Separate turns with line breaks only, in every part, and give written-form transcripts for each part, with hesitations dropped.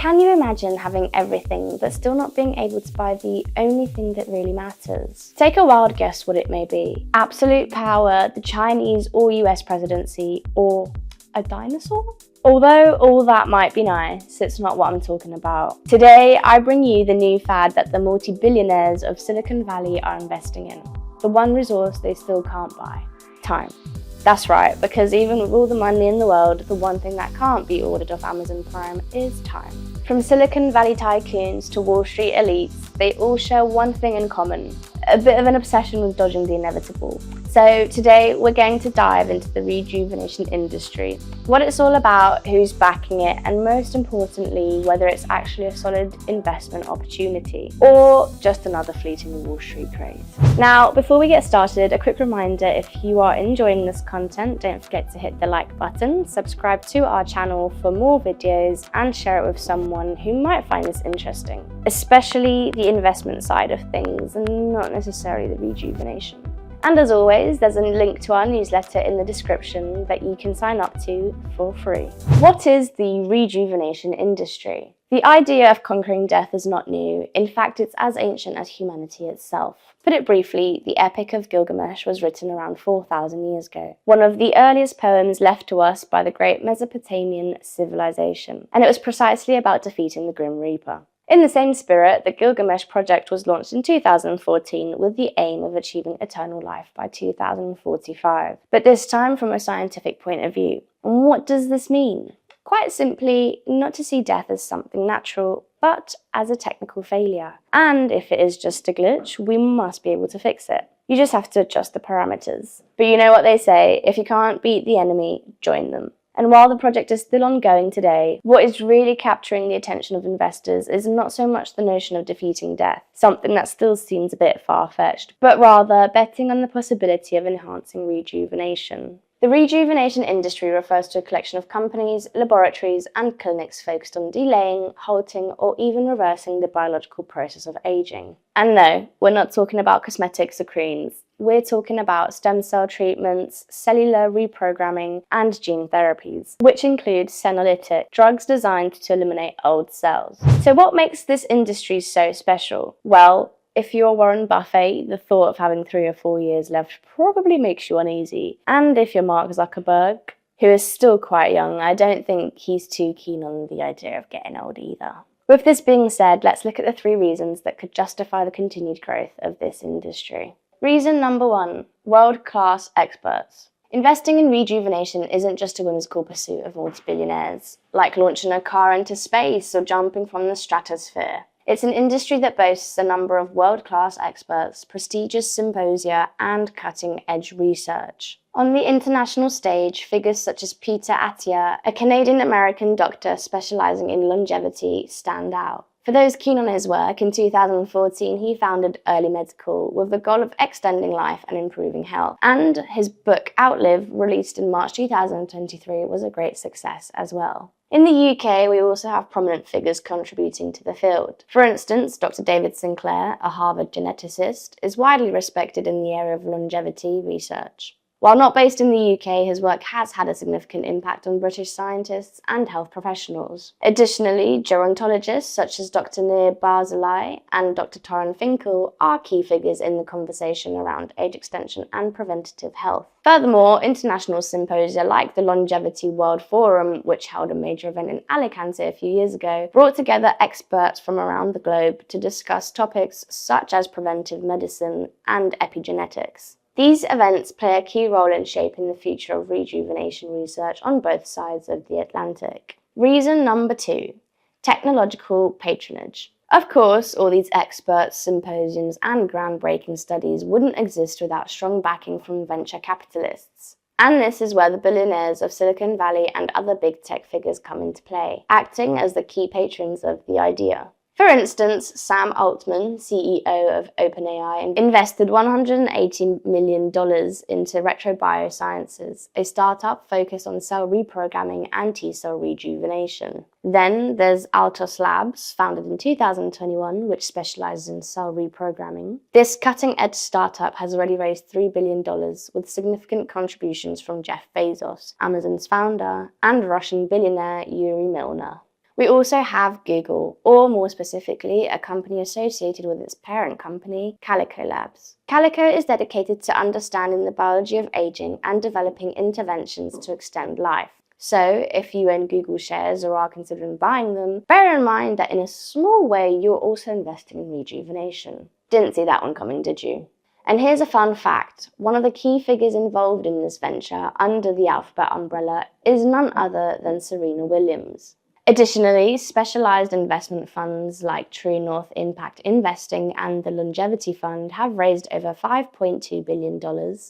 Can you imagine having everything but still not being able to buy the only thing that really matters? Take a wild guess what it may be. Absolute power, the Chinese or US presidency, or a dinosaur? Although all that might be nice, it's not what I'm talking about. Today, I bring you the new fad that the multi-billionaires of Silicon Valley are investing in. The one resource they still can't buy: time. That's right, because even with all the money in the world, the one thing that can't be ordered off Amazon Prime is time. From Silicon Valley tycoons to Wall Street elites, they all share one thing in common: a bit of an obsession with dodging the inevitable. So today we're going to dive into the rejuvenation industry, what it's all about, who's backing it, and most importantly, whether it's actually a solid investment opportunity or just another fleeting Wall Street craze. Now, before we get started, a quick reminder: if you are enjoying this content, don't forget to hit the like button, subscribe to our channel for more videos, and share it with someone who might find this interesting, especially the investment side of things and not necessarily the rejuvenation. And as always, there's a link to our newsletter in the description that you can sign up to for free. What is the rejuvenation industry? The idea of conquering death is not new. In fact, it's as ancient as humanity itself. Put it briefly, the Epic of Gilgamesh was written around 4,000 years ago, one of the earliest poems left to us by the great Mesopotamian civilization, and it was precisely about defeating the Grim Reaper. In the same spirit, the Gilgamesh project was launched in 2014 with the aim of achieving eternal life by 2045, but this time from a scientific point of view. And what does this mean? Quite simply, not to see death as something natural, but as a technical failure. And if it is just a glitch, we must be able to fix it. You just have to adjust the parameters. But you know what they say: if you can't beat the enemy, join them. And while the project is still ongoing today, what is really capturing the attention of investors is not so much the notion of defeating death, something that still seems a bit far-fetched, but rather betting on the possibility of enhancing rejuvenation. The rejuvenation industry refers to a collection of companies, laboratories, and clinics focused on delaying, halting, or even reversing the biological process of aging. And no, we're not talking about cosmetics or creams. We're talking about stem cell treatments, cellular reprogramming, and gene therapies, which include senolytic, drugs designed to eliminate old cells. So what makes this industry so special? Well, if you're Warren Buffett, the thought of having 3 or 4 years left probably makes you uneasy. And if you're Mark Zuckerberg, who is still quite young, I don't think he's too keen on the idea of getting old either. With this being said, let's look at the 3 reasons that could justify the continued growth of this industry. Reason number 1, world-class experts. Investing in rejuvenation isn't just a whimsical pursuit of multi-billionaires, like launching a car into space or jumping from the stratosphere. It's an industry that boasts a number of world-class experts, prestigious symposia, and cutting-edge research. On the international stage, figures such as Peter Attia, a Canadian-American doctor specializing in longevity, stand out. For those keen on his work, in 2014 he founded Early Medical with the goal of extending life and improving health. And his book Outlive, released in March 2023, was a great success as well. In the UK, we also have prominent figures contributing to the field. For instance, Dr. David Sinclair, a Harvard geneticist, is widely respected in the area of longevity research. While not based in the UK, his work has had a significant impact on British scientists and health professionals. Additionally, gerontologists such as Dr. Nir Barzilai and Dr. Torin Finkel are key figures in the conversation around age extension and preventative health. Furthermore, international symposia like the Longevity World Forum, which held a major event in Alicante a few years ago, brought together experts from around the globe to discuss topics such as preventive medicine and epigenetics. These events play a key role in shaping the future of rejuvenation research on both sides of the Atlantic. Reason number 2, technological patronage. Of course, all these experts, symposiums, and groundbreaking studies wouldn't exist without strong backing from venture capitalists. And this is where the billionaires of Silicon Valley and other big tech figures come into play, acting as the key patrons of the idea. For instance, Sam Altman, CEO of OpenAI, invested $180 million into Retro Biosciences, a startup focused on cell reprogramming and T-cell rejuvenation. Then there's Altos Labs, founded in 2021, which specializes in cell reprogramming. This cutting-edge startup has already raised $3 billion, with significant contributions from Jeff Bezos, Amazon's founder, and Russian billionaire Yuri Milner. We also have Google, or more specifically, a company associated with its parent company, Calico Labs. Calico is dedicated to understanding the biology of aging and developing interventions to extend life. So, if you own Google shares or are considering buying them, bear in mind that in a small way you're also investing in rejuvenation. Didn't see that one coming, did you? And here's a fun fact. One of the key figures involved in this venture under the Alphabet umbrella is none other than Serena Williams. Additionally, specialized investment funds like True North Impact Investing and the Longevity Fund have raised over $5.2 billion,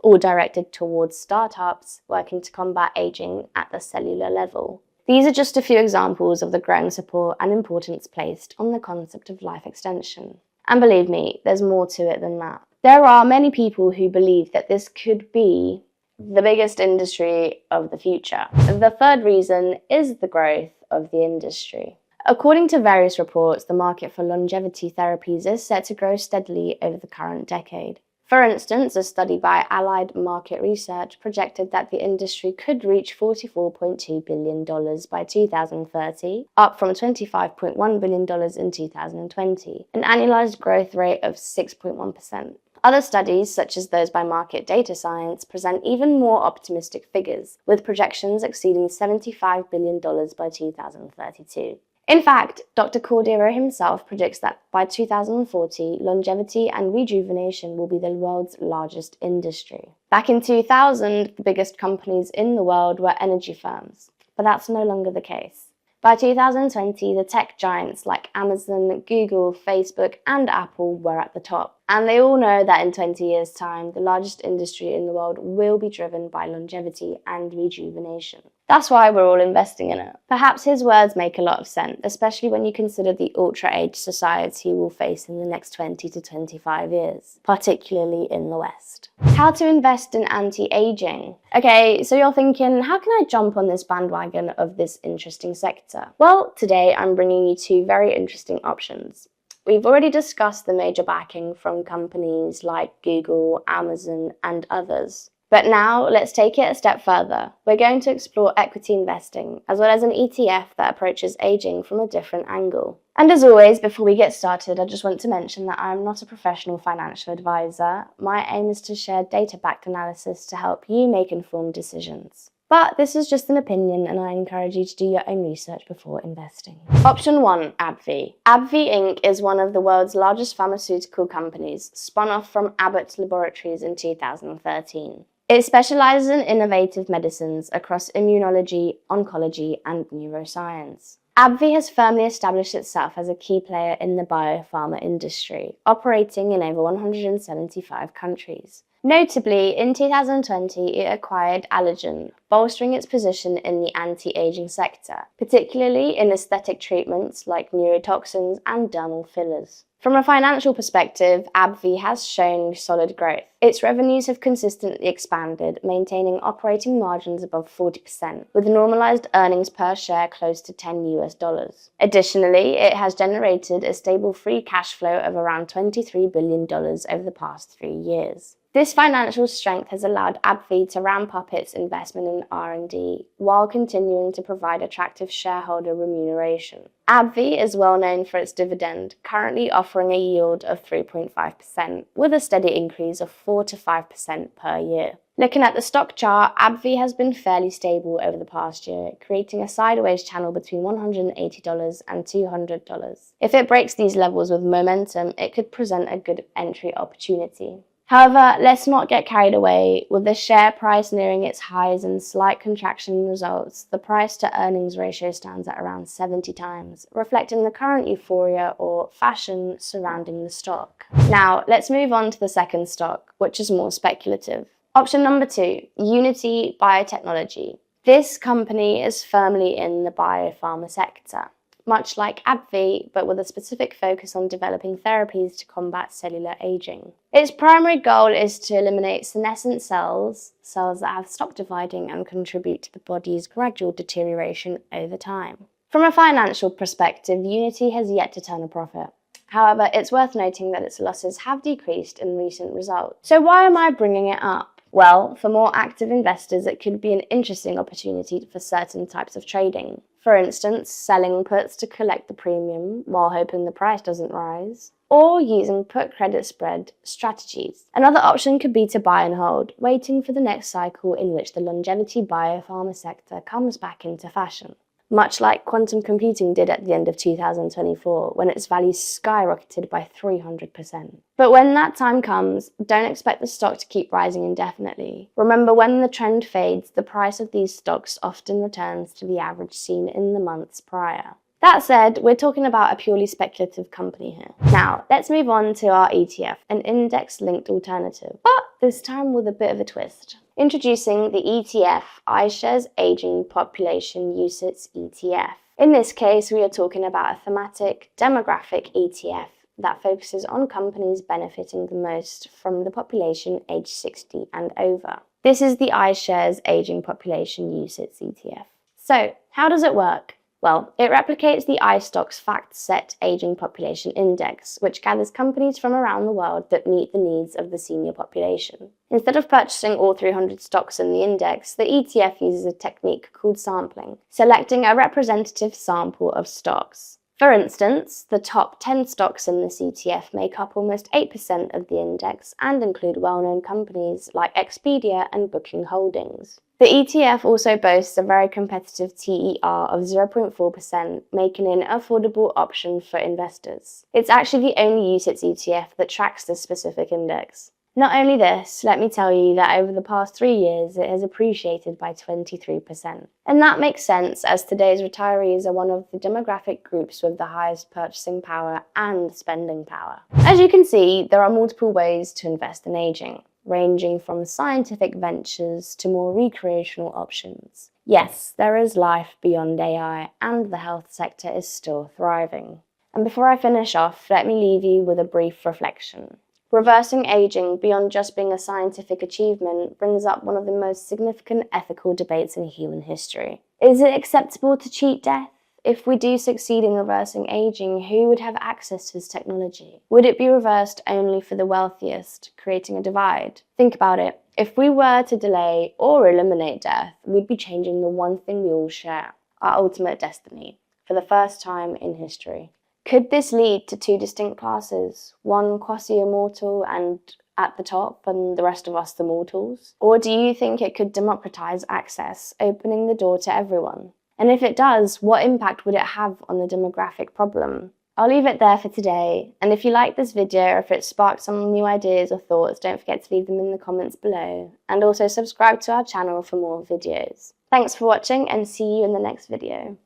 all directed towards startups working to combat aging at the cellular level. These are just a few examples of the growing support and importance placed on the concept of life extension. And believe me, there's more to it than that. There are many people who believe that this could be the biggest industry of the future. The third reason is the growth of the industry. According to various reports, the market for longevity therapies is set to grow steadily over the current decade. For instance, a study by Allied Market Research projected that the industry could reach $44.2 billion by 2030, up from $25.1 billion in 2020, an annualized growth rate of 6.1%. Other studies, such as those by Market Data Science, present even more optimistic figures, with projections exceeding $75 billion by 2032. In fact, Dr. Cordero himself predicts that by 2040, longevity and rejuvenation will be the world's largest industry. Back in 2000, the biggest companies in the world were energy firms, but that's no longer the case. By 2020, the tech giants like Amazon, Google, Facebook, and Apple were at the top. And they all know that in 20 years' time, the largest industry in the world will be driven by longevity and rejuvenation. That's why we're all investing in it. Perhaps his words make a lot of sense, especially when you consider the ultra-age society we'll face in the next 20 to 25 years, particularly in the West. How to invest in anti-aging. Okay, so you're thinking, how can I jump on this bandwagon of this interesting sector? Well, today I'm bringing you two very interesting options. We've already discussed the major backing from companies like Google, Amazon, and others. But now let's take it a step further. We're going to explore equity investing, as well as an ETF that approaches aging from a different angle. And as always, before we get started, I just want to mention that I'm not a professional financial advisor. My aim is to share data-backed analysis to help you make informed decisions. But this is just an opinion, and I encourage you to do your own research before investing. Option 1, AbbVie. AbbVie Inc. is one of the world's largest pharmaceutical companies, spun off from Abbott Laboratories in 2013. It specializes in innovative medicines across immunology, oncology, and neuroscience. AbbVie has firmly established itself as a key player in the biopharma industry, operating in over 175 countries. Notably, in 2020, it acquired Allergan, bolstering its position in the anti-aging sector, particularly in aesthetic treatments like neurotoxins and dermal fillers. From a financial perspective, AbbVie has shown solid growth. Its revenues have consistently expanded, maintaining operating margins above 40%, with normalized earnings per share close to $10. Additionally, it has generated a stable free cash flow of around $23 billion over the past 3 years. This financial strength has allowed AbbVie to ramp up its investment in R&D while continuing to provide attractive shareholder remuneration. AbbVie is well known for its dividend, currently offering a yield of 3.5%, with a steady increase of 4 to 5% per year. Looking at the stock chart, AbbVie has been fairly stable over the past year, creating a sideways channel between $180 and $200. If it breaks these levels with momentum, it could present a good entry opportunity. However, let's not get carried away. With the share price nearing its highs and slight contraction in results, the price-to-earnings ratio stands at around 70 times, reflecting the current euphoria or fashion surrounding the stock. Now, let's move on to the second stock, which is more speculative. Option number 2, Unity Biotechnology. This company is firmly in the biopharma sector, much like AbbVie, but with a specific focus on developing therapies to combat cellular aging. Its primary goal is to eliminate senescent cells that have stopped dividing and contribute to the body's gradual deterioration over time. From a financial perspective, Unity has yet to turn a profit. However, it's worth noting that its losses have decreased in recent results. So why am I bringing it up? Well, for more active investors, it could be an interesting opportunity for certain types of trading. For instance, selling puts to collect the premium while hoping the price doesn't rise, or using put credit spread strategies. Another option could be to buy and hold, waiting for the next cycle in which the longevity biopharma sector comes back into fashion. Much like quantum computing did at the end of 2024, when its value skyrocketed by 300%. But when that time comes, don't expect the stock to keep rising indefinitely. Remember, when the trend fades, the price of these stocks often returns to the average seen in the months prior. That said, we're talking about a purely speculative company here. Now, let's move on to our ETF, an index-linked alternative, but this time with a bit of a twist. Introducing the ETF iShares Aging Population UCITS ETF. In this case, we are talking about a thematic demographic ETF that focuses on companies benefiting the most from the population aged 60 and over. This is the iShares Aging Population UCITS ETF. So, how does it work? Well, it replicates the iStocks FactSet Aging Population Index, which gathers companies from around the world that meet the needs of the senior population. Instead of purchasing all 300 stocks in the index, the ETF uses a technique called sampling, selecting a representative sample of stocks. For instance, the top 10 stocks in this ETF make up almost 8% of the index and include well-known companies like Expedia and Booking Holdings. The ETF also boasts a very competitive TER of 0.4%, making it an affordable option for investors. It's actually the only UCITS ETF that tracks this specific index. Not only this, let me tell you that over the past 3 years it has appreciated by 23%. And that makes sense, as today's retirees are one of the demographic groups with the highest purchasing power and spending power. As you can see, there are multiple ways to invest in aging, ranging from scientific ventures to more recreational options. Yes, there is life beyond AI, and the health sector is still thriving. And before I finish off, let me leave you with a brief reflection. Reversing aging beyond just being a scientific achievement brings up one of the most significant ethical debates in human history. Is it acceptable to cheat death? If we do succeed in reversing aging, who would have access to this technology? Would it be reversed only for the wealthiest, creating a divide? Think about it. If we were to delay or eliminate death, we'd be changing the one thing we all share, our ultimate destiny, for the first time in history. Could this lead to two distinct classes, one quasi-immortal and at the top and the rest of us the mortals? Or do you think it could democratize access, opening the door to everyone? And if it does, what impact would it have on the demographic problem? I'll leave it there for today, and if you like this video or if it sparked some new ideas or thoughts, don't forget to leave them in the comments below, and also subscribe to our channel for more videos. Thanks for watching, and see you in the next video.